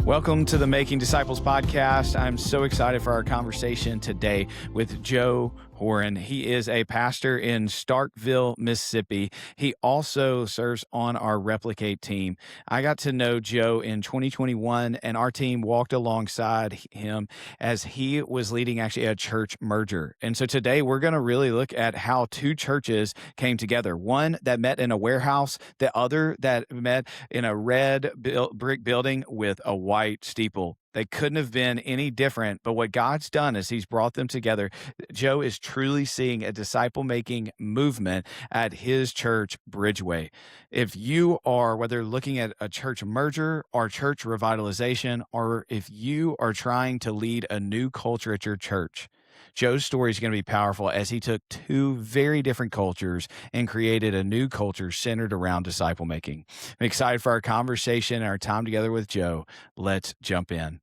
Welcome to the Making Disciples podcast. I'm so excited for our conversation today with Joe Horan. He is a pastor in Starkville, Mississippi. He also serves on our Replicate team. I got to know Joe in 2021, and our team walked alongside him as he was leading actually a church merger. And so today we're going to really look at how two churches came together. One that met in a warehouse, the other that met in a red brick building with a white steeple. They couldn't have been any different, but what God's done is he's brought them together. Joe is truly seeing a disciple-making movement at his church, Bridgeway. If you are, whether looking at a church merger or church revitalization, or if you are trying to lead a new culture at your church, Joe's story is going to be powerful as he took two very different cultures and created a new culture centered around disciple making. I'm excited for our conversation and our time together with Joe. Let's jump in.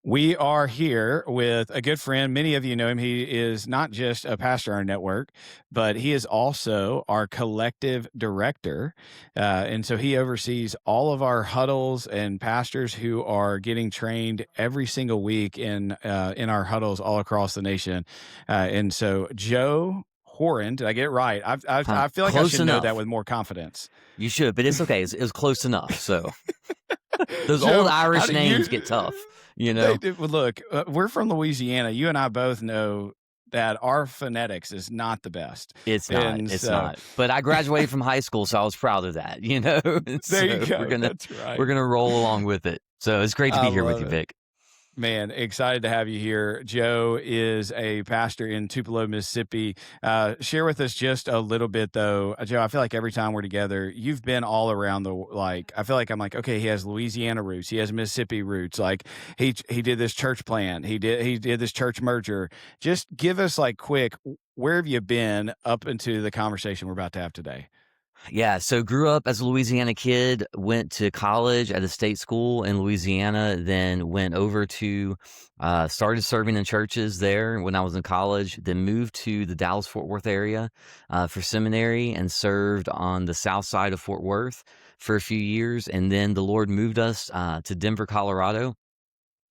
We are here with a good friend. Many of you know him. He is not just a pastor on our network, but he is also our collective director. And so he oversees all of our huddles and pastors who are getting trained every single week in our huddles all across the nation. And so Joe Horan, did I get it right? I feel like I should know that with more confidence. You should, but it's okay. It was close enough. So those Joe, old Irish names get tough. You know, look, we're from Louisiana. You and I both know that our phonetics is not the best. It's not. It's not. But I graduated from high school, so I was proud of that. You know, there you go. We're gonna roll along with it. So it's great to be here with you, Vic. Man, excited to have you here. Joe is a pastor in Tupelo, Mississippi. Share with us just a little bit, though. Joe, I feel like every time we're together, you've been all around I feel like I'm like, okay, he has Louisiana roots. He has Mississippi roots. Like he did this church plant. He did this church merger. Just give us quick, where have you been up into the conversation we're about to have today? Yeah, so grew up as a Louisiana kid, went to college at a state school in Louisiana, then went over to, started serving in churches there when I was in college, then moved to the Dallas-Fort Worth area for seminary and served on the south side of Fort Worth for a few years. And then the Lord moved us to Denver, Colorado.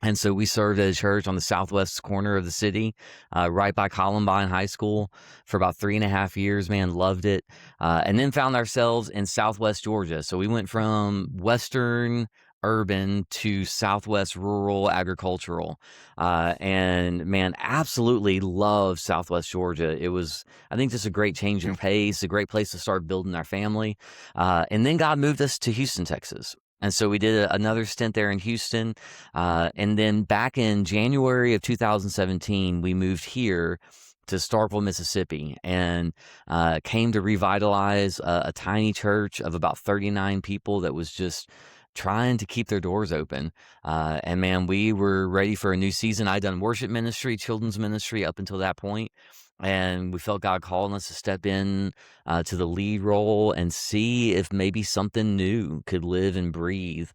And so we served at a church on the southwest corner of the city, right by Columbine High School for about 3.5 years, man, loved it. And then found ourselves in southwest Georgia. So we went from western urban to southwest rural agricultural. And man, absolutely love southwest Georgia. It was, I think, just a great change of pace, a great place to start building our family. And then God moved us to Houston, Texas. And so we did another stint there in Houston. And then back in January of 2017, we moved here to Starkville, Mississippi, and came to revitalize a tiny church of about 39 people that was just trying to keep their doors open. And man, we were ready for a new season. I'd done worship ministry, children's ministry up until that point. And we felt God calling us to step in to the lead role and see if maybe something new could live and breathe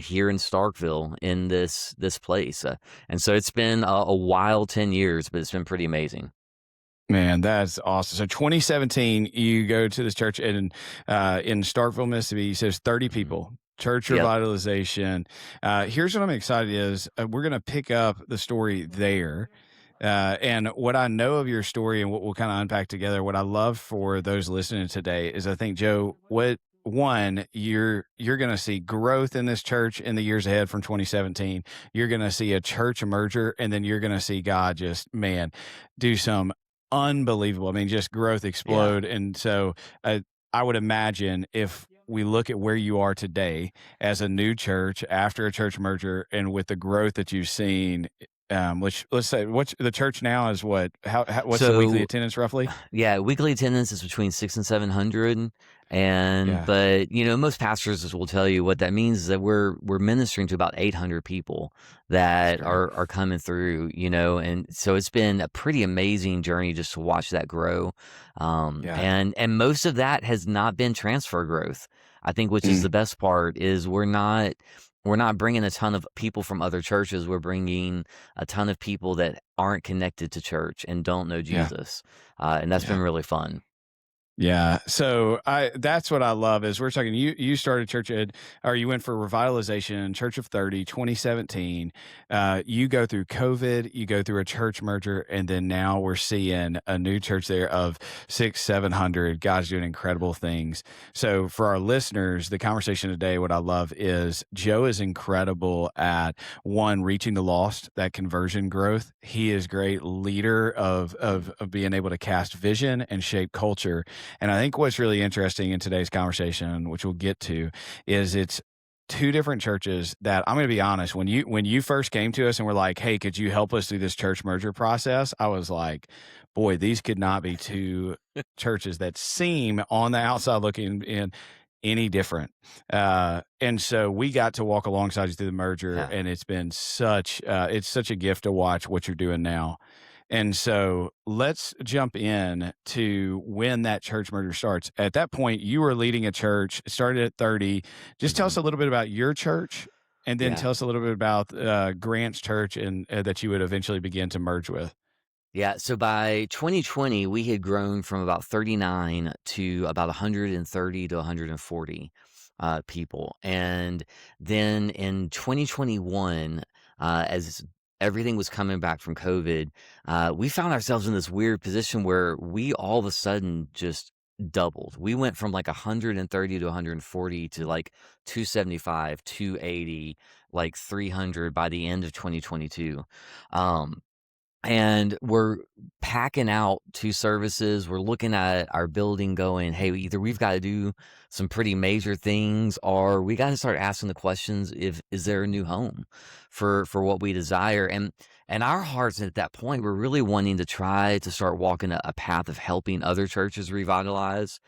here in Starkville in this place. And so it's been a wild 10 years, but it's been pretty amazing. Man, that's awesome. So 2017, you go to this church in Starkville, Mississippi. You says 30 people. Church revitalization. Here's what I'm excited is we're going to pick up the story there. And what I know of your story and what we'll kind of unpack together, what I love for those listening today is I think, Joe, you're going to see growth in this church in the years ahead from 2017. You're going to see a church merger, and then you're going to see God just, do some unbelievable, just growth explode. Yeah. And so I would imagine if we look at where you are today as a new church after a church merger and with the growth that you've seen, let's say what's the church now is what's the weekly attendance roughly? Yeah, weekly attendance is between 600 and 700. But most pastors will tell you what that means is that we're ministering to about 800 people that are coming through, and so it's been a pretty amazing journey just to watch that grow. And most of that has not been transfer growth. I think, which is the best part, is we're not bringing a ton of people from other churches. We're bringing a ton of people that aren't connected to church and don't know Jesus. And that's been really fun. Yeah. So that's what I love is we're talking you started church ed or you went for revitalization, Church of 30, 2017. You go through COVID, you go through a church merger, and then now we're seeing a new church there of 700. God's doing incredible things. So for our listeners, the conversation today, what I love is Joe is incredible at one, reaching the lost, that conversion growth. He is great leader of being able to cast vision and shape culture. And I think what's really interesting in today's conversation, which we'll get to, is it's two different churches that I'm going to be honest, when you first came to us and were like, "Hey, could you help us through this church merger process?" I was like, "Boy, these could not be two churches that seem on the outside looking in any different." And so we got to walk alongside you through the merger, Yeah. and it's been it's such a gift to watch what you're doing now. And so let's jump in to when that church merger starts. At that point, you were leading a church, it started at 30. Just tell us Mhm. a little bit about your church and then Yeah. tell us a little bit about Grant's church and that you would eventually begin to merge with. Yeah, so by 2020, we had grown from about 39 to about 130 to 140 people. And then in 2021, as everything was coming back from COVID, we found ourselves in this weird position where we all of a sudden just doubled. We went from like 130 to 140 to like 275, 280, like 300 by the end of 2022. Um, and we're packing out 2 services. We're looking at our building going, "Hey, either we've gotta do some pretty major things or we gotta start asking the questions if is there a new home for what we desire?" And our hearts at that point were really wanting to try to start walking a path of helping other churches revitalize,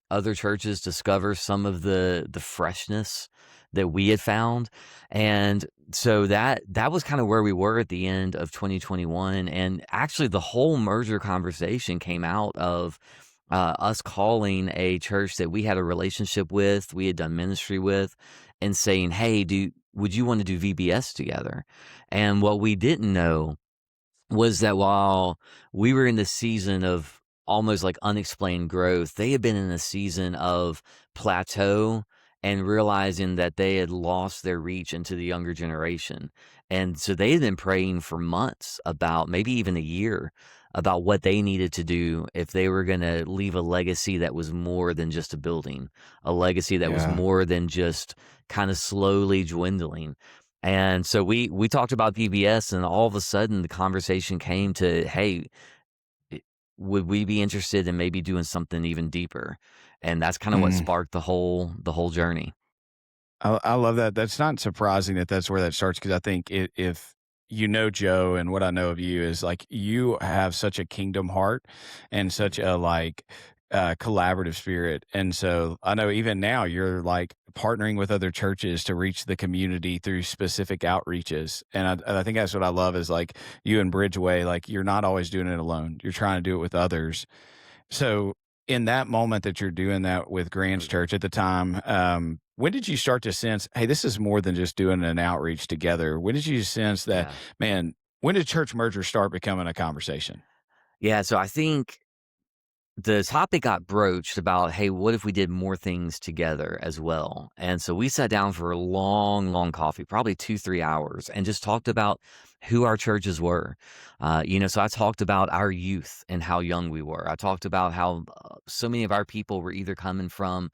other churches discover some of the freshness that we had found, and so that was kinda where we were at the end of 2021, and actually the whole merger conversation came out of, us calling a church that we had a relationship with, we had done ministry with, and saying, "Hey, do would you wanna do VBS together?" And what we didn't know was that while we were in this season of almost like unexplained growth, they had been in a season of plateau and realizing that they had lost their reach into the younger generation. And so they had been praying for months about maybe even a year about what they needed to do if they were going to leave a legacy that was more than just a building, a legacy that was Yeah. more than just kind of slowly dwindling. And so we talked about PBS, and all of a sudden the conversation came to, "Hey, I would we be interested in maybe doing something even deeper?" And that's kinda what Mm. sparked the whole journey. I love that. That's not surprising that that's where that starts because I think if you know Joe and what I know of you is like you have such a kingdom heart and such a like collaborative spirit. And so I know even now you're like partnering with other churches to reach the community through specific outreaches. And I think that's what I love is like you and Bridgeway, like you're not always doing it alone. You're trying to do it with others. So, in that moment that you're doing that with Grant's Mhm. church at the time, when did you start to sense, hey, this is more than just doing an outreach together? When did you sense that, Yeah. man, when did church mergers start becoming a conversation? Yeah, so I think the topic got broached about, "Hey, what if we did more things together as well?" And so we sat down for a long, long coffee, probably 2, 3 hours, and just talked about who our churches were. So I talked about our youth and how young we were. I talked about how, so many of our people were either coming from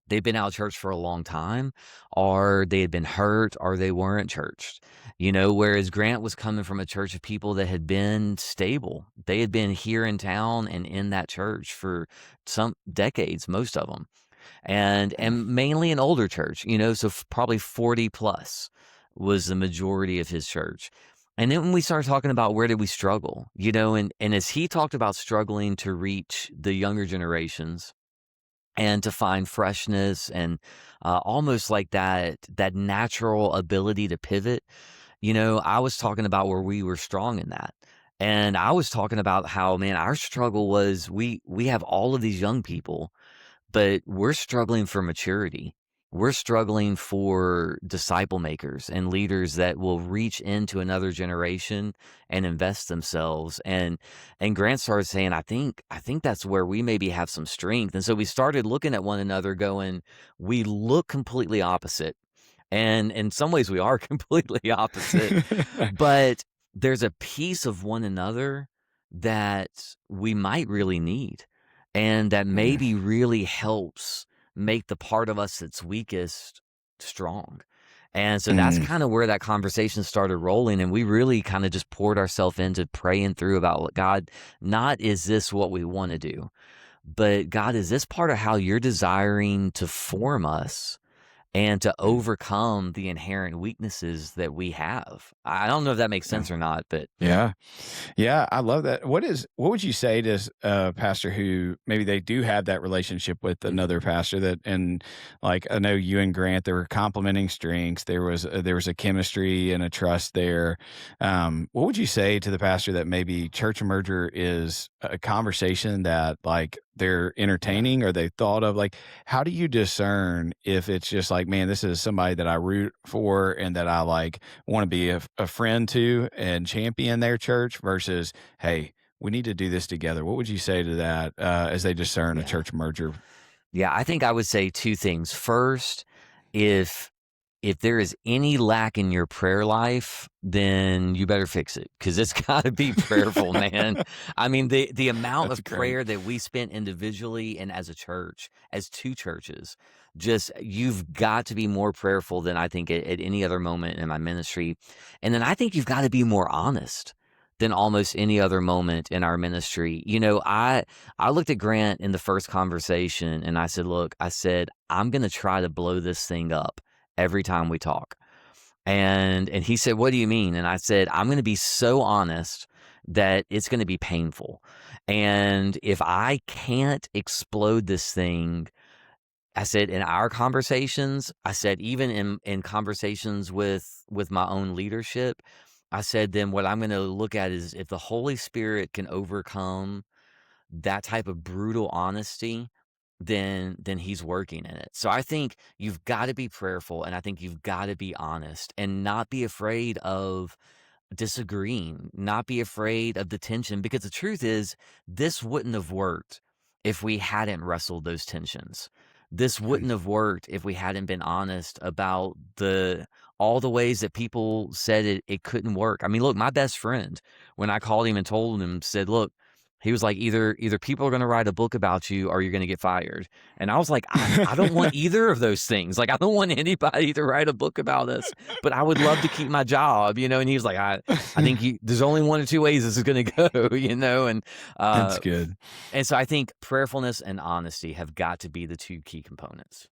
they'd been out of church for a long time, or they had been hurt, or they weren't churched. Whereas Grant was coming from a church of people that had been stable. They had been here in town and in that church for some decades, most of them, and Yeah. and mainly an older church, so probably 40 plus was the majority of his church. And then when we started talking about where did we struggle, and as he talked about struggling to reach the younger generations and to find freshness and almost like that natural ability to pivot. I was talking about where we were strong in that. And I was talking about how, man, our struggle was we have all of these young people, but we're struggling for maturity. we're struggling for disciple makers and leaders that will reach into another generation and invest themselves. And Grant started saying, I think that's where we maybe have some strength. And so we started looking at one another going, we look completely opposite. And in some ways we are completely opposite, but there's a piece of one another that we might really need, and that Mm, maybe really helps make the part of us that's weakest strong. And so that's mm, kind of where that conversation started rolling. And we really kind of just poured ourselves into praying through about, God, not is this what we want to do, but God, is this part of how you're desiring to form us and to mm. overcome the inherent weaknesses that we have? I don't know if that makes Yeah. sense or not, but Yeah. Yeah, I love that. What would you say to a pastor who maybe they do have that relationship with another mhm, pastor that, and like I know you and Grant, there were complementing strengths. There was a chemistry and a trust there. What would you say to the pastor that maybe church merger is a conversation that like they're yeah. entertaining or they thought of? Like, how do you discern if it's just like, man, this is somebody that I root for and that I like want to be a friend to and champion their church versus, hey, we need to do this together. What would you say to that as they discern a Yeah. church merger? Yeah, I think I would say 2 things. First, if there is any lack in your prayer life, then you better fix it, because it's gotta be prayerful, man. I mean, the amount That's of great. prayer that we spent individually and as a church, as 2 churches, just you've got to be more prayerful than I think at any other moment in my ministry. And then I think you've gotta be more honest than almost any other moment in our ministry. You know, I looked at Grant in the first conversation and I said, "Look," I said, "I'm gonna try to blow this thing up every time we talk." And he said, "What do you mean?" And I said, "I'm gonna be so honest that it's gonna be painful. And if I can't explode this thing," I said, "in our conversations," I said, "even in conversations with my own leadership," I said, "then what I'm gonna look at is if the Holy Spirit can overcome that type of brutal honesty, then he's working in it." So I think you've got to be prayerful, and I think you've got to be honest and not be afraid of disagreeing, not be afraid of the tension, because the truth is this wouldn't have worked if we hadn't wrestled those tensions. This Mm. wouldn't have worked if we hadn't been honest about the all the ways that people said it couldn't work. I mean, look, my best friend, when I called him and told him, said, "Look," he was like, either people are gonna write a book about you or you're gonna get fired. And I was like, I don't want either of those things. Like, I don't want anybody to write a book about us, but I would love to keep my job, you know? And he was like, I think there's only one or two ways this is gonna go, you know? That's Uh, good. and so I think prayerfulness and honesty have got to be the two key components.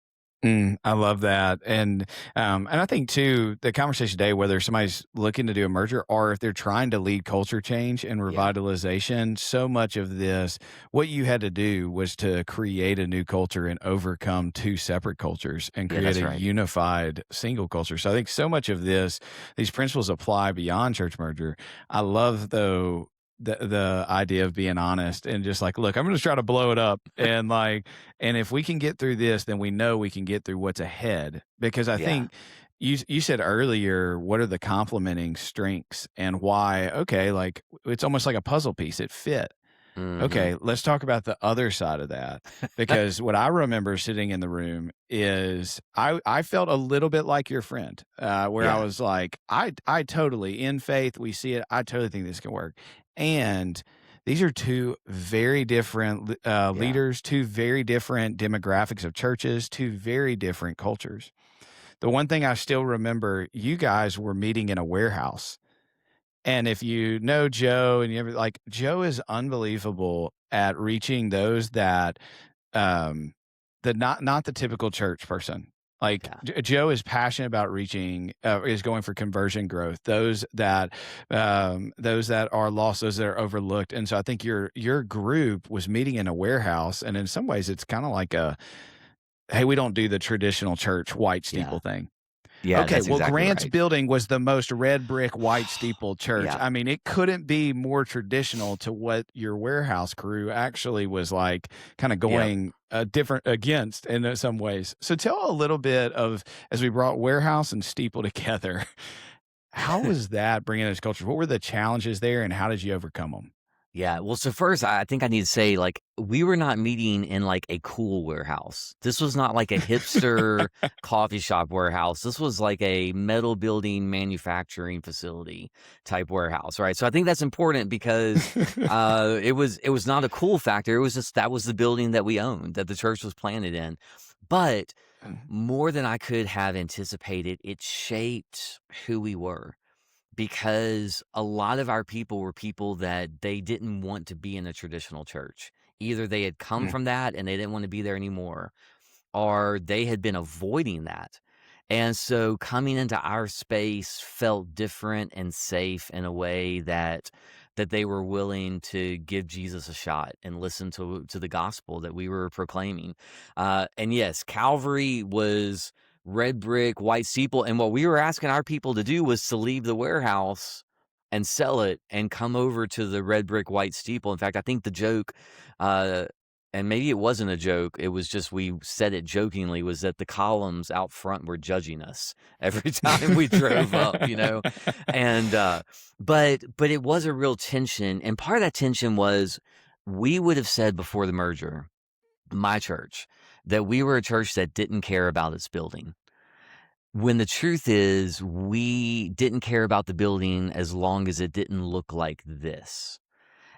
I love that, and I think too the conversation today, whether somebody's looking to do a merger or if they're trying to lead culture change and Yeah, revitalization, so much of this, what you had to do was to create a new culture and overcome two separate cultures and yeah, create that's a right. unified single culture. So I think so much of this, these principles apply beyond church merger. I love though the idea of being honest and just like, look, I'm going to try to blow it up and like and if we can get through this, then we know we can get through what's ahead. Because I Yeah. think you said earlier, what are the complementing strengths and why? Okay, like it's almost like a puzzle piece. It fit. Mhm. Okay, let's talk about the other side of that. Because what I remember sitting in the room is I felt a little bit like your friend, where I Yeah, was like, I totally in faith we see it. I totally think this can work. And these are two very different yeah, leaders, two very different demographics of churches, two very different cultures. The one thing I still remember, you guys were meeting in a warehouse, and if you know Joe and you ever like Joe is unbelievable at reaching those that um the not the typical church person. Like yeah, Joe is passionate about reaching is going for conversion growth, those that are lost, those that are overlooked. And so I think your group was meeting in a warehouse and in some ways it's kind of like a hey, we don't do the traditional church white yeah. steeple thing. Yeah, Okay, that's well, exactly Grant's right. building was the most red brick, white steeple church. Yeah. I mean, it couldn't be more traditional to what your warehouse crew actually was like, kind of Yep. going different against in some ways. So tell a little bit of as we brought warehouse and steeple together. How was that bringing those cultures? What were the challenges there, and how did you overcome them? Yeah, well, so first, I think I need to say, like, we were not meeting in, like, a cool warehouse. This was not like a hipster coffee shop warehouse. This was like a metal building manufacturing facility type warehouse, right? So I think that's important because, it was not a cool factor. It was just that was the building that we owned, that the church was planted in. But more than I could have anticipated, it shaped who we were because a lot of our people were people that they didn't want to be in a traditional church. Either they had come Mm, from that and they didn't want to be there anymore, or they had been avoiding that. And so coming into our space felt different and safe in a way that they were willing to give Jesus a shot and listen to the gospel that we were proclaiming. And yes, Calvary was red brick, white steeple, and what we were asking our people to do was to leave the warehouse and sell it and come over to the red brick, white steeple. In fact, I think the joke, uh, and maybe it wasn't a joke, it was just we said it jokingly, was that the columns out front were judging us every time we drove up, you know? And, but it was a real tension, and part of that tension was we would have said before the merger, my church, that we were a church that didn't care about its building. When the truth is, we didn't care about the building as long as it didn't look like this.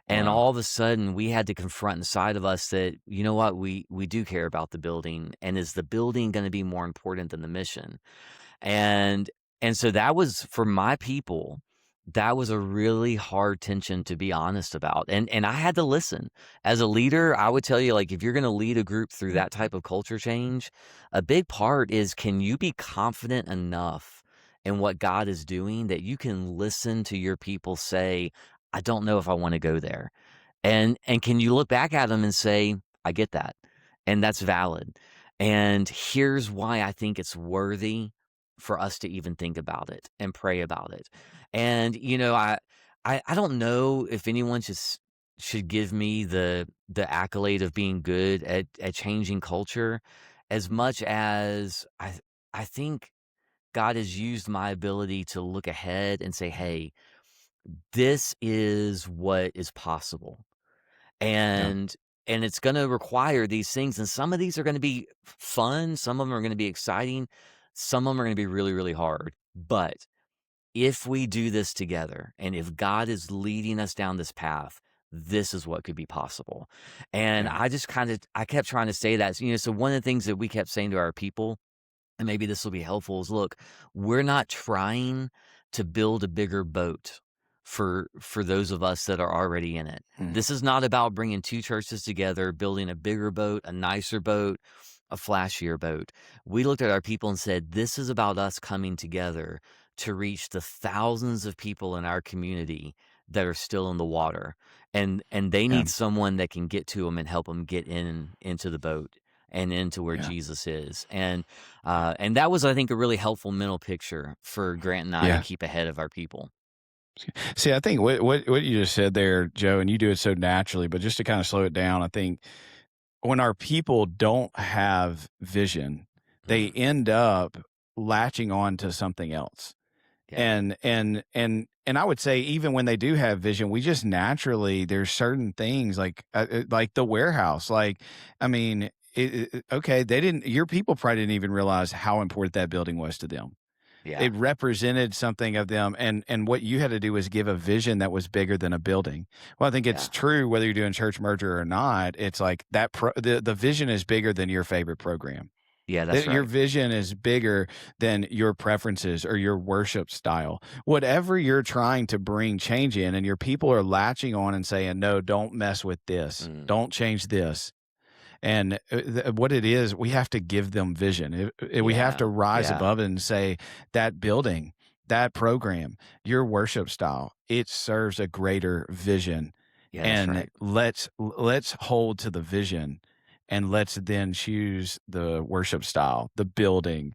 And wow. all of a sudden, we had to confront inside of us that, you know what, we do care about the building. And is the building going to be more important than the mission? And and so that was for my people, that was a really hard tension to be honest about. And I had to listen. As a leader, I would tell you, like, if you're going to lead a group through that type of culture change, a big part is, can you be confident enough in what God is doing that you can listen to your people say, I don't know if I want to go there. And can you look back at them and say, I get that. And that's valid. And here's why I think it's worthy for us to even think about it and pray about it. And I don't know if anyone should give me the accolade of being good at changing culture as much as I think God has used my ability to look ahead and say, hey, this is what is possible. Yeah, And and it's gonna require these things, and some of these are gonna be fun, some of them are gonna be exciting, some of them are gonna be really, really hard. But if we do this together, and if God is leading us down this path, this is what could be possible. And yeah. I kept trying to say that. So one of the things that we kept saying to our people, and maybe this will be helpful, is look, we're not trying to build a bigger boat for those of us that are already in it. Mm, This is not about bringing two churches together, building a bigger boat, a nicer boat, a flashier boat. We looked at our people and said, this is about us coming together to reach the thousands of people in our community that are still in the water, and they yeah, need someone that can get to them and help them get into the boat and into where yeah, Jesus is. And that was, I think, a really helpful mental picture for Grant and I to yeah. keep ahead of our people. See, I think what you just said there, Joe, and you do it so naturally, but just to kind of slow it down, I think when our people don't have vision, they Mm, end up latching on to something else. yeah, And I would say even when they do have vision, we just naturally there's certain things like the warehouse. Like, I mean, okay, they didn't. Your people probably didn't even realize how important that building was to them. yeah, It represented something of them, and what you had to do was give a vision that was bigger than a building. Well, I think it's yeah, true whether you're doing church merger or not. It's like the vision is bigger than your favorite program. yeah. That's That your right. vision is bigger than your preferences or your worship style. Whatever you're trying to bring change in, and your people are latching on and saying, "No, don't mess with this. Mm, Don't change this." And what it is, we have to give them vision. We have yeah, to rise yeah, above it and say, that building, that program, your worship style, it serves a greater vision. yeah. That's And right. let's hold to the vision and let's then choose the worship style, the building,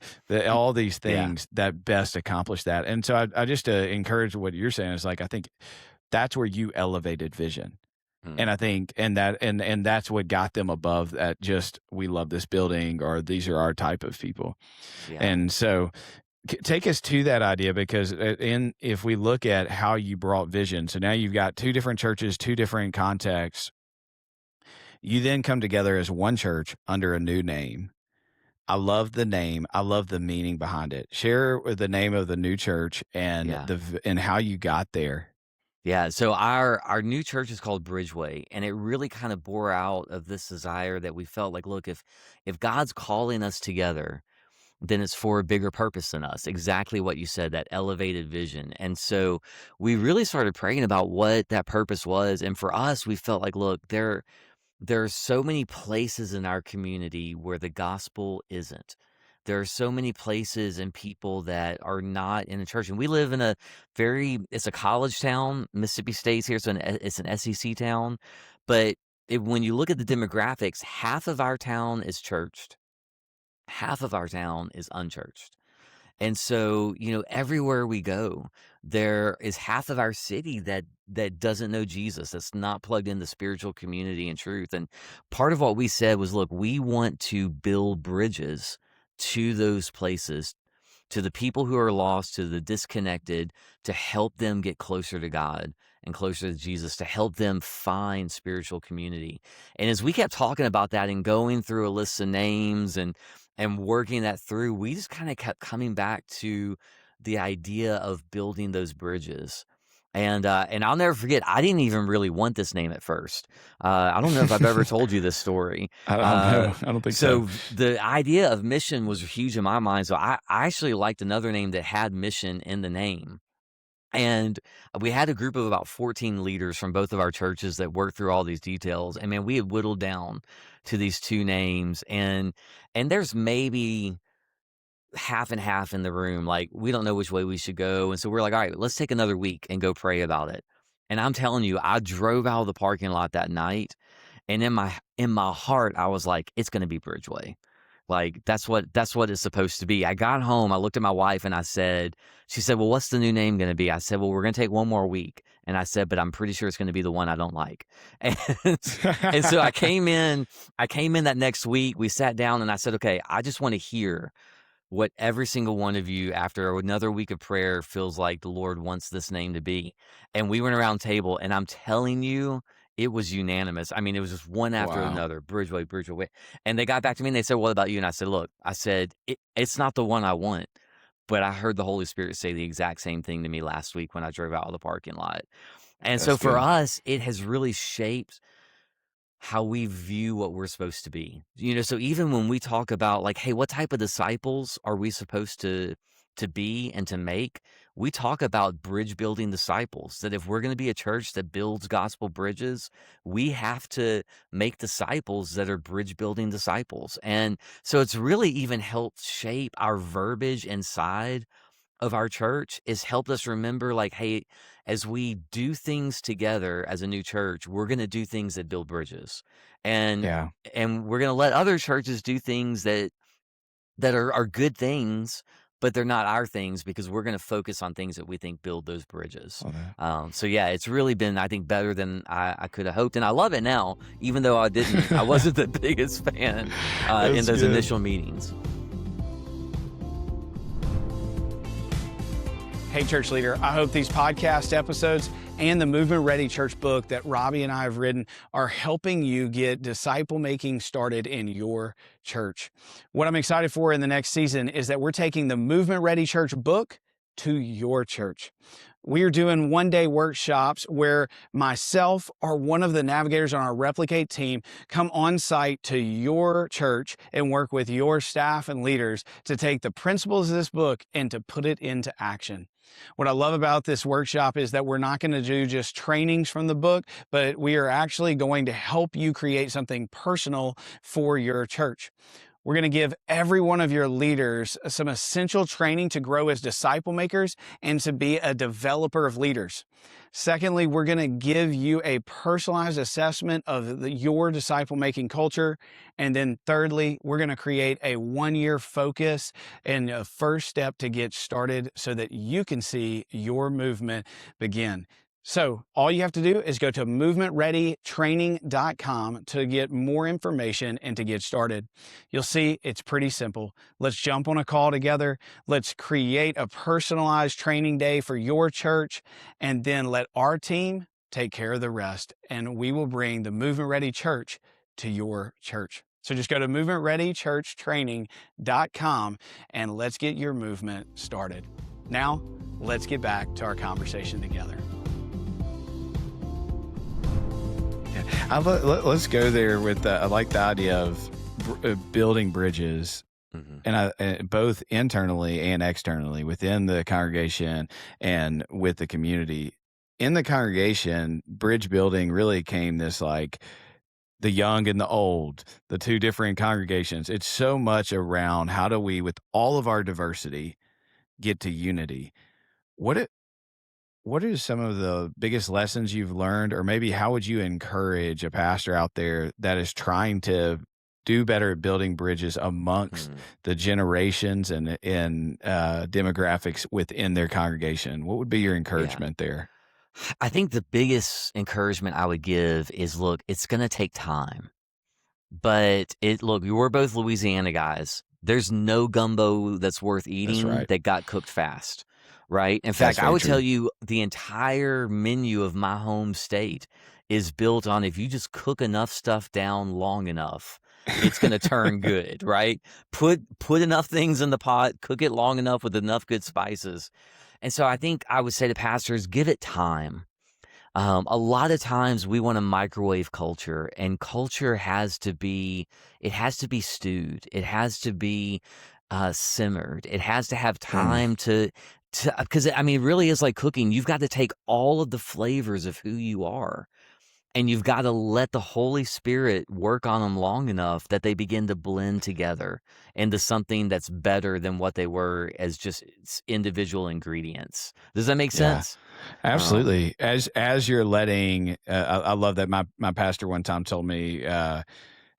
all these Yeah. things that best accomplish that. And so I just encourage what you're saying is like, I think that's where you elevated vision. Mm. And I think, and that's what got them above that. Just, we love this building, or these are our type of people. Yeah. And so, take us to that idea, because if we look at how you brought vision, so now you've got two different churches, two different contexts. You then come together as one church under a new name. I love the name. I love the meaning behind it. Share with the name of the new church and Yeah. and how you got there. Yeah, so our new church is called Bridgeway, and it really kind of bore out of this desire that we felt like, look, if God's calling us together, then it's for a bigger purpose than us. Exactly what you said, that elevated vision. And so we really started praying about what that purpose was. And for us, we felt like, look, there are so many places in our community where the gospel isn't. There are so many places and people that are not in the church. And we live in it's a college town. Mississippi State's here, so it's an SEC town. But when you look at the demographics, half of our town is churched, half of our town is unchurched. And so, everywhere we go, there is half of our city that doesn't know Jesus, that's not plugged in the spiritual community and truth. And part of what we said was, look, we want to build bridges to those places, to the people who are lost, to the disconnected, to help them get closer to God and closer to Jesus, to help them find spiritual community. And as we kept talking about that and going through a list of names and working that through, we just kind of kept coming back to the idea of building those bridges. And I'll never forget, I didn't even really want this name at first. I don't know if I've ever told you this story. I don't know. I don't think so. So the idea of mission was huge in my mind. So I actually liked another name that had mission in the name. And we had a group of about 14 leaders from both of our churches that worked through all these details. And man, we had whittled down to these two names. And there's maybe half and half in the room. Like, we don't know which way we should go. And so we're like, all right, let's take another week and go pray about it. And I'm telling you, I drove out of the parking lot that night, and in my heart, I was like, it's going to be Bridgeway. Like, that's what it's supposed to be. I got home, I looked at my wife and she said, well, what's the new name going to be? I said, well, we're going to take one more week. And I said, but I'm pretty sure it's going to be the one I don't like. And so I came in that next week, we sat down and I said, okay, I just want to hear what every single one of you, after another week of prayer, feels like the Lord wants this name to be. And we went around table, and I'm telling you, it was unanimous. I mean, it was just one after Wow. another, Bridgeway. And they got back to me and they said, what about you? And I said, look, it's not the one I want, but I heard the Holy Spirit say the exact same thing to me last week when I drove out of the parking lot. And so That's for good. us, it has really shaped how we view what we're supposed to be. So even when we talk about, like, hey, what type of disciples are we supposed to be and to make? We talk about bridge building disciples, that if we're going to be a church that builds gospel bridges, we have to make disciples that are bridge building disciples. And so it's really even helped shape our verbiage inside of our church, is helped us remember, like, hey, as we do things together as a new church, we're going to do things that build bridges, and Yeah. we're going to let other churches do things that are good things, but they're not our things, because we're going to focus on things that we think build those bridges. Love that. So yeah, it's really been, I think, better than I could have hoped, and I love it now, even though I wasn't the biggest fan in That's those good. initial meetings. Hey, church leader, I hope these podcast episodes and the Movement Ready Church book that Robbie and I have written are helping you get disciple making started in your church. What I'm excited for in the next season is that we're taking the Movement Ready Church book to your church. We are doing one-day workshops where myself or one of the navigators on our Replicate team come on site to your church and work with your staff and leaders to take the principles of this book and to put it into action. What I love about this workshop is that we're not going to do just trainings from the book, but we are actually going to help you create something personal for your church. We're going to give every one of your leaders some essential training to grow as disciple makers and to be a developer of leaders. Secondly, we're going to give you a personalized assessment of your disciple making culture. And then thirdly, we're going to create a 1-year focus and a first step to get started so that you can see your movement begin. So all you have to do is go to movementreadytraining.com to get more information and to get started. You'll see it's pretty simple. Let's jump on a call together. Let's create a personalized training day for your church, and then let our team take care of the rest. And we will bring the Movement Ready Church to your church. So just go to movementreadychurchtraining.com and let's get your movement started. Now, let's get back to our conversation together. Let's go there with I like the idea of building bridges, and both internally and externally within the congregation and with the community. In the congregation, bridge building really came this like the young and the old, the two different congregations. It's so much around how do we, with all of our diversity, get to unity. What are some of the biggest lessons you've learned, or maybe how would you encourage a pastor out there that is trying to do better at building bridges amongst the generations and demographics within their congregation? What would be your encouragement there? I think the biggest encouragement I would give is, look, it's going to take time. But look, we're both Louisiana guys. There's no gumbo that's worth eating that got cooked fast, right? In fact, I would tell you the entire menu of my home state is built on if you just cook enough stuff down long enough, it's going to turn good, right? Put enough things in the pot, cook it long enough with enough good spices. And so I think I would say to pastors, give it time. A lot of times we want to microwave culture, and culture has to be stewed. It has to be simmered. It has to have time to because I mean, it really is like cooking. You've got to take all of the flavors of who you are, and you've got to let the Holy Spirit work on them long enough that they begin to blend together into something that's better than what they were as just individual ingredients. Does that make sense? Absolutely. As you're letting, I love that. My pastor one time told me,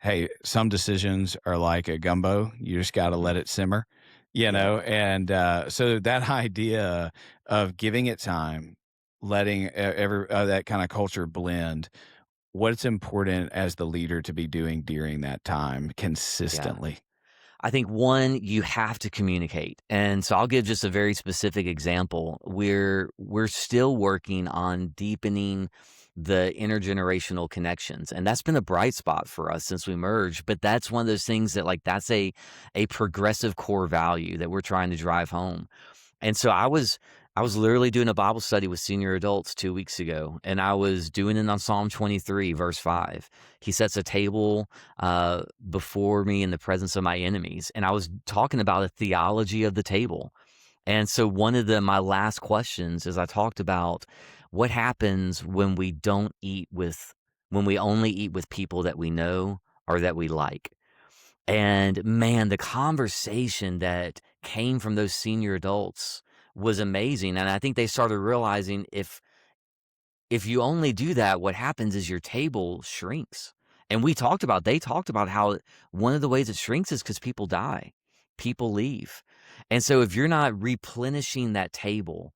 "Hey, some decisions are like a gumbo. You just got to let it simmer, you know." And so that idea of giving it time, letting that kind of culture blend. What's important as the leader to be doing during that time consistently? I think one, you have to communicate. And so I'll give just a very specific example. We're still working on deepening the intergenerational connections. And that's been a bright spot for us since we merged. But that's one of those things that that's a progressive core value that we're trying to drive home. And so I was literally doing a Bible study with senior adults 2 weeks ago, and I was doing it on Psalm 23, verse 5. He sets a table before me in the presence of my enemies, and I was talking about a theology of the table. And so one of my last questions is I talked about what happens when we only eat with people that we know or that we like. And man, the conversation that came from those senior adults was amazing. And I think they started realizing if you only do that, what happens is your table shrinks. And they talked about how one of the ways it shrinks is because people die, people leave. And so if you're not replenishing that table,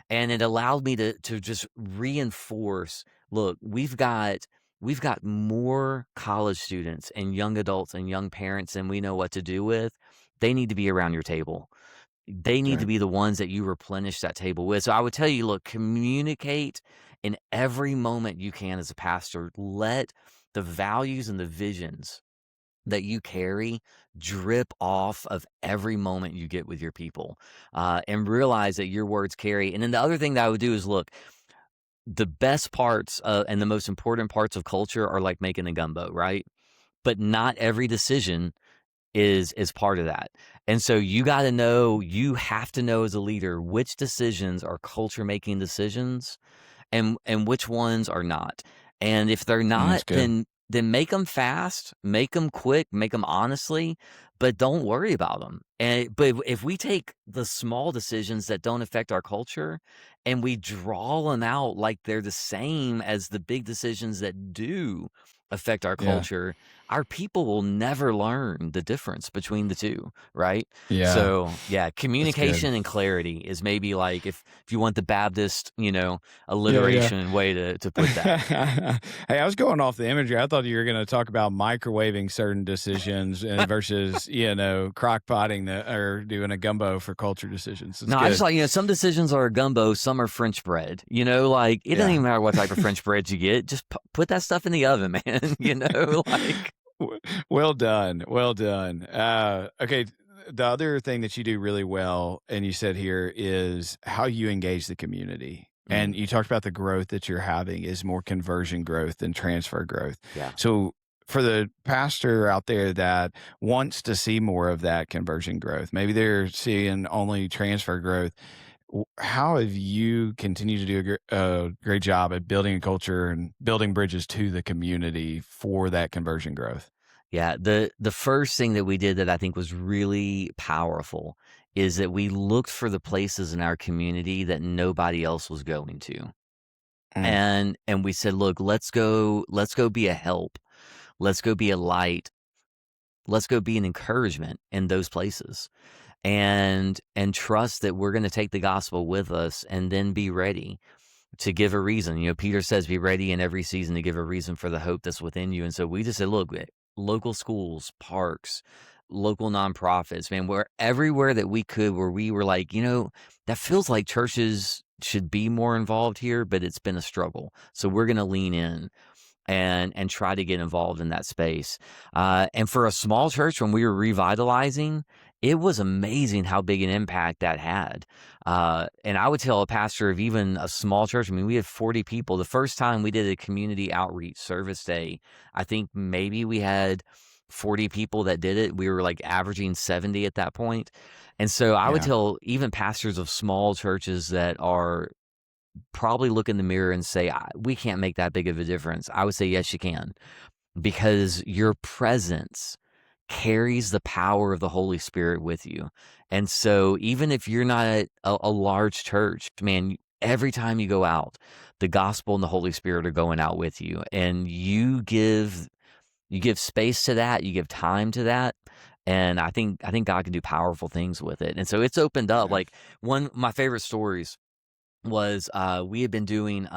and it allowed me to just reinforce, look, we've got more college students and young adults and young parents than we know what to do with. They need to be around your table. They need to be the ones that you replenish that table with. So I would tell you, look, communicate in every moment you can as a pastor. Let the values and the visions that you carry drip off of every moment you get with your people, and realize that your words carry. And then the other thing that I would do is, look, the best parts and the most important parts of culture are like making a gumbo, right? But not every decision is part of that. And so you have to know as a leader which decisions are culture making decisions and which ones are not. And if they're not, then then make them fast, make them quick, make them honestly, but don't worry about them. And but if we take the small decisions that don't affect our culture and we draw them out like they're the same as the big decisions that do affect our Yeah. culture, our people will never learn the difference between the two, right? Yeah. So, yeah, That's good. communication and clarity is maybe like if you want the Baptist, Yeah, yeah. alliteration way to put that. Hey, I was going off the imagery. I thought you were going to talk about microwaving certain decisions versus, crock potting or doing a gumbo for culture decisions. It's No, I just good. like, some decisions are a gumbo, some are French bread. Like it doesn't Yeah. even matter what type of French bread you get. Just put that stuff in the oven, man. Like Well done. Well done. Okay. The other thing that you do really well, and you said here, is how you engage the community. And mm, you talked about the growth that you're having is more conversion growth than transfer growth. yeah. So, for the pastor out there that wants to see more of that conversion growth, maybe they're seeing only transfer growth. How have you continued to do a great job at building a culture and building bridges to the community for that conversion growth? Yeah, the first thing that we did that I think was really powerful is that we looked for the places in our community that nobody else was going to. Mm, And we said, "Look, let's go be a help. Let's go be a light. Let's go be an encouragement in those places." And trust that we're going to take the gospel with us and then be ready to give a reason. Peter says, be ready in every season to give a reason for the hope that's within you. And so we just said, look, local schools, parks, local nonprofits, man, we're everywhere that we could, where we were like, that feels like churches should be more involved here, but it's been a struggle. So we're going to lean in and try to get involved in that space. And for a small church, when we were revitalizing, it was amazing how big an impact that had. And I would tell a pastor of even a small church, I mean, we had 40 people. The first time we did a community outreach service day, I think maybe we had 40 people that did it. We were like averaging 70 at that point. And so I would yeah. tell even pastors of small churches that are probably look in the mirror and say, we can't make that big of a difference. I would say, yes, you can, because your presence carries the power of the Holy Spirit with you. And so even if you're not a large church, man, every time you go out, the gospel and the Holy Spirit are going out with you. And you give space to that, you give time to that. And I think God can do powerful things with it. And so it's opened up. Yeah. Like one of my favorite stories was we had been doing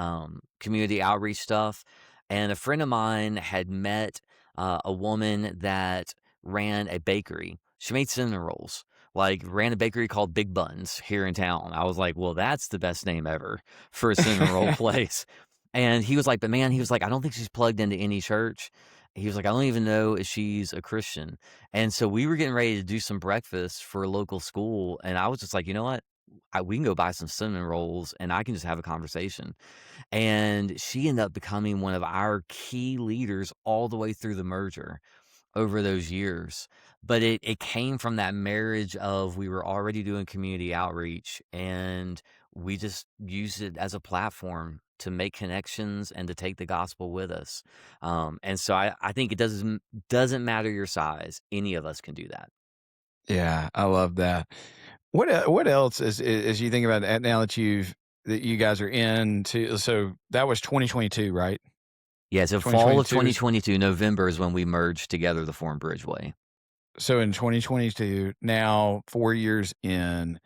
community outreach stuff, and a friend of mine had met a woman that ran a bakery. She made cinnamon rolls, like ran a bakery called Big Buns here in town. I was like, well, that's the best name ever for a cinnamon roll place. And he was like, but man, he was like, I don't think she's plugged into any church. He was like, I don't even know if she's a Christian. And so we were getting ready to do some breakfast for a local school. And I was just like, you know what? We can go buy some cinnamon rolls and I can just have a conversation. And she ended up becoming one of our key leaders all the way through the merger over those years. But it came from that marriage of we were already doing community outreach and we just used it as a platform to make connections and to take the gospel with us. And so I think it doesn't matter your size. Any of us can do that. Yeah, I love that. What else as you think about that now that you guys are into, so that was 2022, right? Yeah, so fall of 2022 is 2022, November is when we merged together to form Bridgeway. so in 2022, now 4 years in,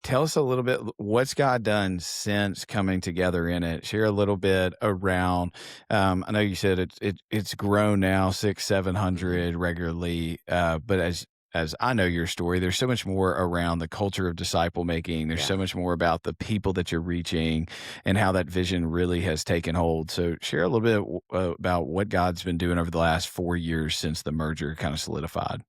tell us a little bit, what's God done since coming together in it? Share a little bit around, I know you said it's grown now 6, Mhm. 700 regularly, but as I know your story, there's so much more around the culture of disciple making. There's Yeah. so much more about the people that you're reaching and how that vision really has taken hold. So share a little bit about what God's been doing over the last 4 years since the merger kind of solidified.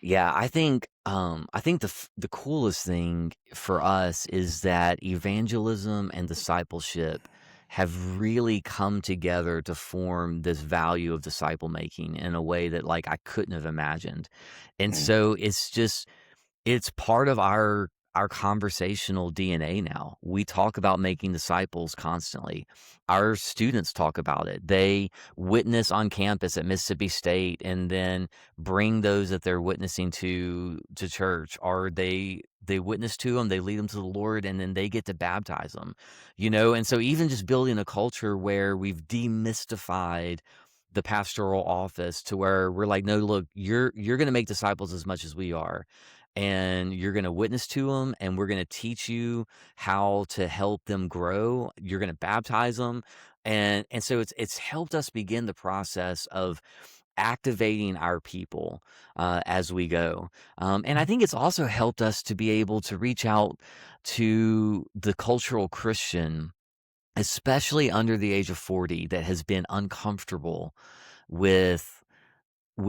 Yeah, I think the coolest thing for us is that evangelism and discipleship have really come together to form this value of disciple making in a way that like I couldn't have imagined. And Mm, so it's part of our our conversational DNA now. We talk about making disciples constantly. Our students talk about it. They witness on campus at Mississippi State and then bring those that they're witnessing to church, or they witness to them, they lead them to the Lord, and then they get to baptize them. And so even just building a culture where we've demystified the pastoral office to where we're like, no, look, you're going to make disciples as much as we are, and you're going to witness to them, and we're going to teach you how to help them grow. You're going to baptize them, and so it's helped us begin the process of activating our people as we go. And I think it's also helped us to be able to reach out to the cultural Christian, especially under the age of 40, that has been uncomfortable with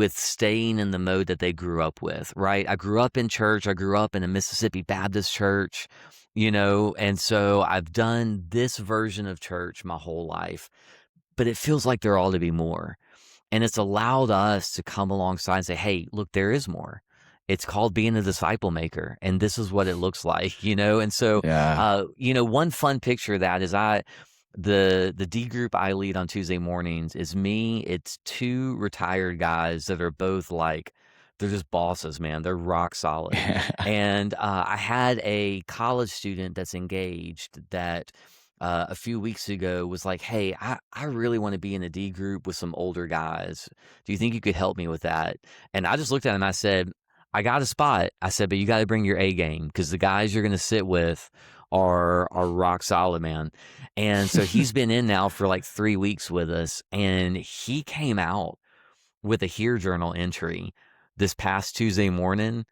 staying in the mode that they grew up with, right? I grew up in church. I grew up in a Mississippi Baptist church, and so I've done this version of church my whole life, but it feels like there ought to be more. And it's allowed us to come alongside and say, hey, look, there is more. It's called being a disciple maker, and this is what it looks like. And so, Yeah. one fun picture of that is the D group I lead on Tuesday mornings is me. It's two retired guys that are both like, they're just bosses, man. They're rock solid. And I had a college student that's engaged that a few weeks ago was like, hey, I really want to be in a D group with some older guys. Do you think you could help me with that? And I just looked at him and I said, I got a spot. I said, but you got to bring your A game, because the guys you're going to sit with are rock solid, man. And so he's been in now for like 3 weeks with us, and he came out with a Here Journal entry this past Tuesday morning,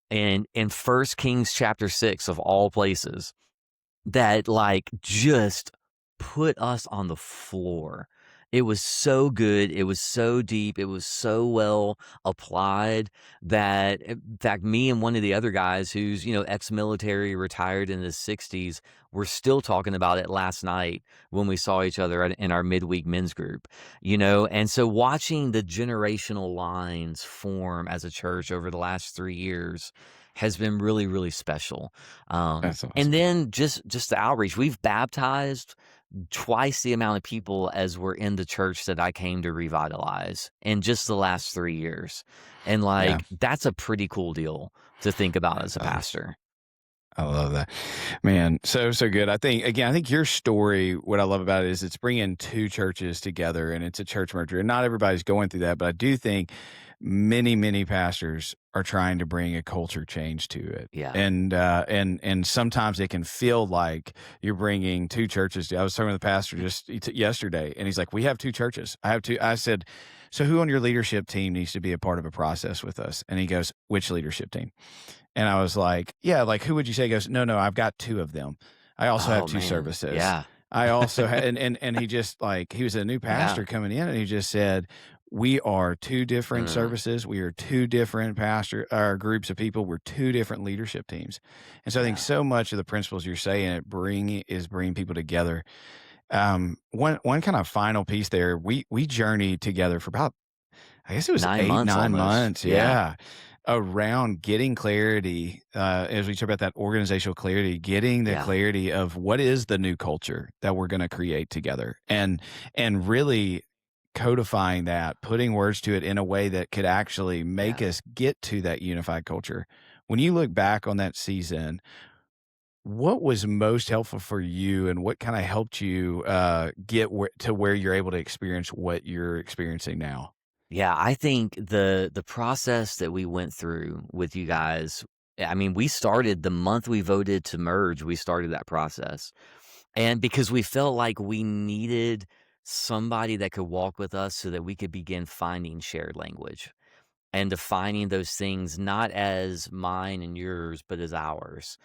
and in First Kings chapter 6 of all places, that like just put us on the floor. It was so good. It was so deep. It was so well applied that, in fact, me and one of the other guys who's, ex-military, retired in his 60s, were still talking about it last night when we saw each other in our midweek men's group. And so watching the generational lines form as a church over the last 3 years has been really, really special. That's And awesome. then just the outreach. We've baptized twice the amount of people as were in the church that I came to revitalize in just the last 3 years. And Yeah. like, that's a pretty cool deal to think about as a Us. pastor. I love that. Man, so good. I think your story, what I love about it is it's bringing two churches together, and it's a church merger. And not everybody's going through that, but I do think many pastors are trying to bring a culture change to it. Yeah. And sometimes it can feel like you're bringing two churches. I was talking to the pastor just yesterday, and he's like, "We have two churches. I have two." I said, "So who on your leadership team needs to be a part of a process with us?" And he goes, "Which leadership team?" And I was like, "Yeah, like, who would you say?" He goes, "No, I've got two of them. I also have Oh, two man. services. Yeah. I also and he just like he was a new Yeah. pastor coming in, and he just said, "We are two different Mm, services. We are two different groups of people. We're two different leadership teams." And so I think yeah. so much of the principles you're saying is bringing people together. One kind of final piece there. We journeyed together for about, I guess it was 9 8, months 9 almost. months, Yeah. yeah, around getting clarity, as we talk about that organizational clarity, getting the Yeah. clarity of what is the new culture that we're gonna create together, and really codifying that, putting words to it in a way that could actually make Yeah. us get to that unified culture. When you look back on that season, what was most helpful for you, and what kinda helped you, get to where you're able to experience what you're experiencing now? Yeah, I think the process that we went through with you guys, I mean, we started the month we voted to merge, we started that process. And because we felt like we needed somebody that could walk with us so that we could begin finding shared language and defining those things not as mine and yours, but as ours.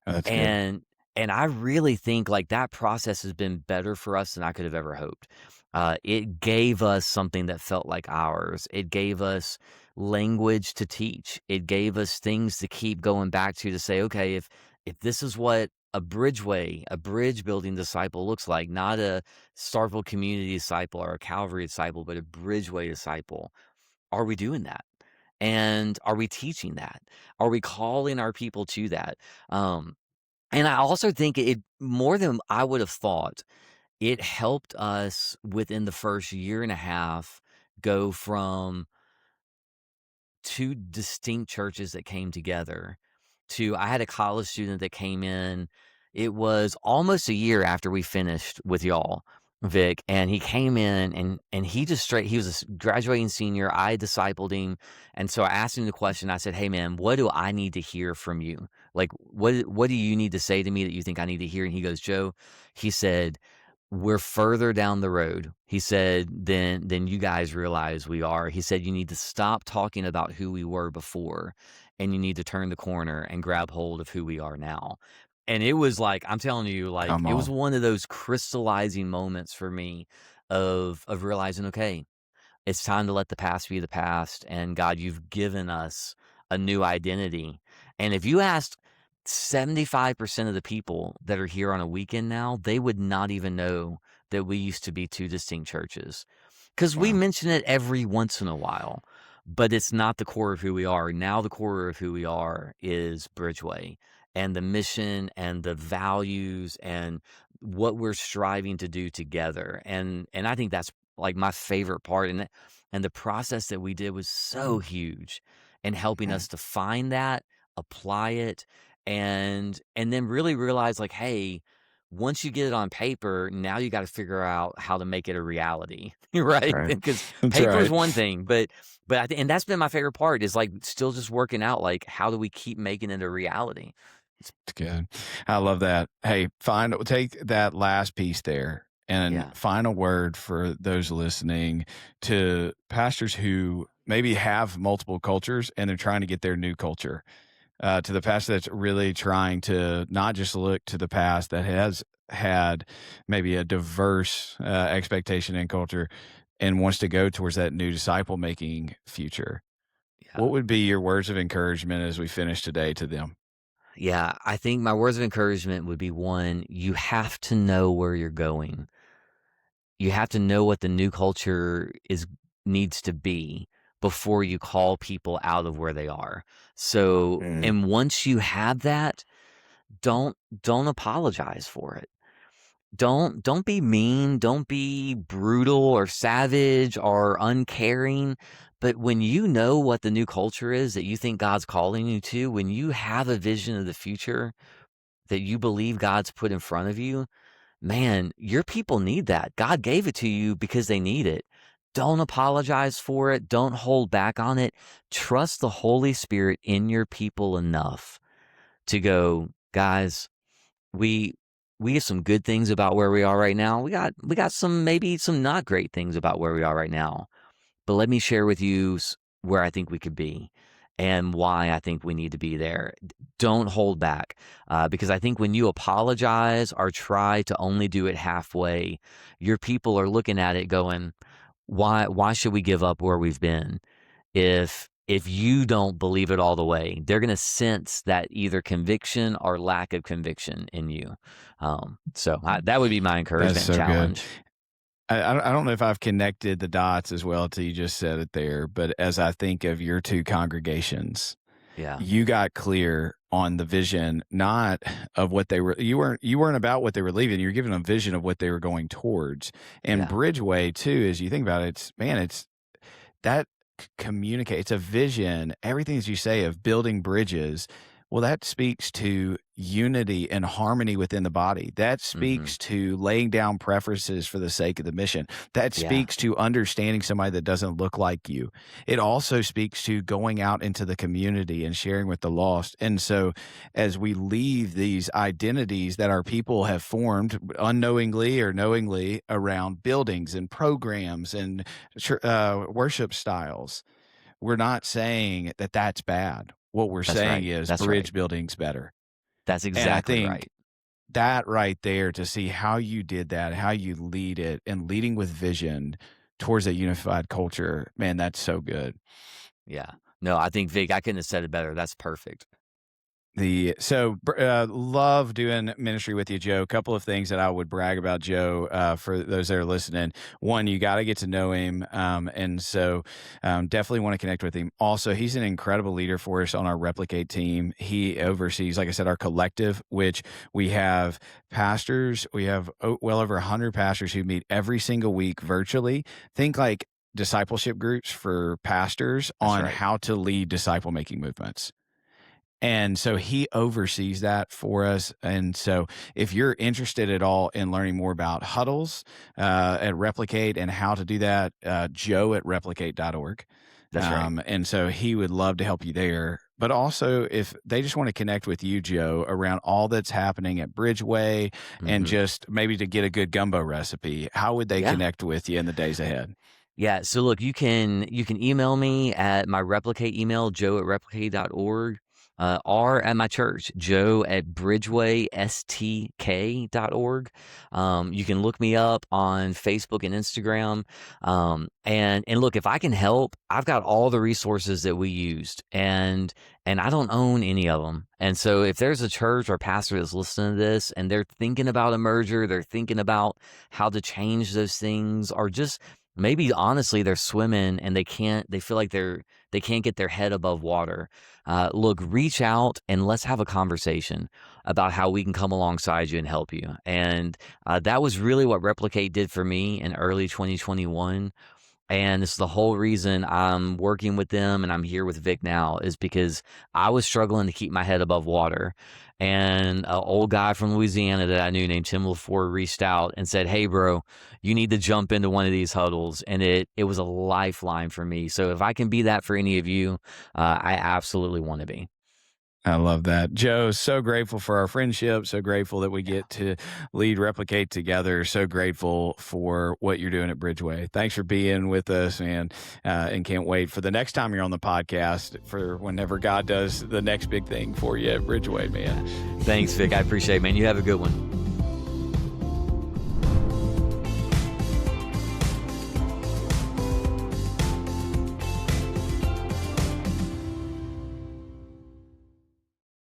Oh, that's good. And I really think, like, that process has been better for us than I could have ever hoped. It gave us something that felt like ours. It gave us language to teach. It gave us things to keep going back to say, okay, if this is what a bridge building disciple looks like, not a Starkville community disciple or a Calvary disciple, but a bridgeway disciple, are we doing that? And are we teaching that? Are we calling our people to that? Um, and I also think it more than I would have thought, it helped us within the first year and a half go from two distinct churches that came together to I had a college student that came in. It was almost a year after we finished with y'all, Vic, and he came in and he just straight he was a graduating senior. I discipled him, and so I asked him the question. I said, "Hey, man, what do I need to hear from you? Like, what do you need to say to me that you think I need to hear?" And he goes, "Joe," he said, "we're further down the road." He said, than you guys realize we are." He said, "You need to stop talking about who we were before, and you need to turn the corner and grab hold of who we are now." And it was like, I'm telling you, like, Come it was on. one of those crystallizing moments for me of realizing, okay, it's time to let the past be the past, and God, you've given us a new identity. And if you asked 75% of the people that are here on a weekend now, they would not even know that we used to be two distinct churches. Because we Wow. mention it every once in a while, but it's not the core of who we are. Now the core of who we are is Bridgeway, and the mission and the values and what we're striving to do together. And I think that's like my favorite part. And the process that we did was so huge in helping Mm. us to find that, apply it, and then really realize, like, hey, once you get it on paper, now you got to figure out how to make it a reality, That's right? right. Because That's paper is right. one thing, but I think, and that's been my favorite part, is like still just working out, like, how do we keep making it a reality? It's good. I love that. Hey, take that last piece there and Yeah, final word for those listening to pastors who maybe have multiple cultures and they're trying to get their new culture. To the pastor that's really trying to not just look to the past that has had maybe a diverse expectation and culture and wants to go towards that new disciple making future. yeah. What would be your words of encouragement as we finish today to them? Yeah, I think my words of encouragement would be, one, you have to know where you're going. You have to know what the new culture is needs to be before you call people out of where they are. So, Mm, and once you have that, don't don't apologize for it. Don't be mean, don't be brutal or savage or uncaring. But when you know what the new culture is that you think God's calling you to, when you have a vision of the future that you believe God's put in front of you, man, your people need that. God gave it to you because they need it. Don't apologize for it. Don't hold back on it. Trust the Holy Spirit in your people enough to go, guys, we we have some good things about where we are right now. We got some, maybe some not great things about where we are right now. But let me share with you where I think we could be and why I think we need to be there. Don't hold back, because I think when you apologize or try to only do it halfway, your people are looking at it going, "Why should we give up where we've been if you don't believe it all the way?" They're going to sense that either conviction or lack of conviction in you. That would be my that's encouragement and so good. challenge. I don't know if I've connected the dots as well till you just said it there, but as I think of your two congregations, Yeah, you got clear on the vision, not of what they were. You weren't about what they were leaving. You're giving them a vision of what they were going towards. And yeah, Bridgeway too, as you think about it, it's that communicate. It's a vision. Everything that you say of building bridges, well, that speaks to unity and harmony within the body. That hmm, speaks to laying down preferences for the sake of the mission. That yeah, speaks to understanding somebody that doesn't look like you. It also speaks to going out into the community and sharing with the lost. And so, as we leave these identities that our people have formed unknowingly or knowingly around buildings and programs and worship styles, we're not saying that that's bad. What we're that's saying right. is That's right. bridge building's better. That's And I exactly think right. that right there to see how you did that, how you lead it, and leading with vision towards a unified culture, man, that's so good. Yeah. No, I think, Vic, I couldn't have said it better. That's perfect. Love doing ministry with you, Joe. A couple of things that I would brag about Joe for those that are listening. One, you got to get to know him, definitely want to connect with him. Also, he's an incredible leader for us on our Replicate team. He oversees, like I said, our collective, which we have pastors. We have well over 100 pastors who meet every single week virtually. Think like discipleship groups for pastors That's on right. how to lead disciple making movements. And so he oversees that for us. And so if you're interested at all in learning more about huddles at Replicate and how to do that, Joe at replicate.org. That's right. And so he would love to help you there. But also, if they just want to connect with you, Joe, around all that's happening at Bridgeway and Hmm. just maybe to get a good gumbo recipe, how would they Yeah. connect with you in the days ahead? Yeah, so look, you can email me at my Replicate email, joe@replicate.org, or at my church, joe@bridgewaystk.org. You can look me up on Facebook and Instagram. And look, if I can help, I've got all the resources that we used, and I don't own any of them. And so if there's a church or pastor that's listening to this and they're thinking about a merger, they're thinking about how to change those things, or just maybe honestly they're swimming and they feel like they can't get their head above water. Look, reach out and let's have a conversation about how we can come alongside you and help you. And that was really what Replicate did for me in early 2021. And it's the whole reason I'm working with them and I'm here with Vic now, is because I was struggling to keep my head above water. And an old guy from Louisiana that I knew named Tim LaFleur reached out and said, "Hey, bro, you need to jump into one of these huddles." And it was a lifeline for me. So if I can be that for any of you, I absolutely want to be. I love that. Joe, so grateful for our friendship. So grateful that we get to lead Replicate together. So grateful for what you're doing at Bridgeway. Thanks for being with us, man. And can't wait for the next time you're on the podcast for whenever God does the next big thing for you at Bridgeway, man. Thanks, Vic. I appreciate it, man. You have a good one.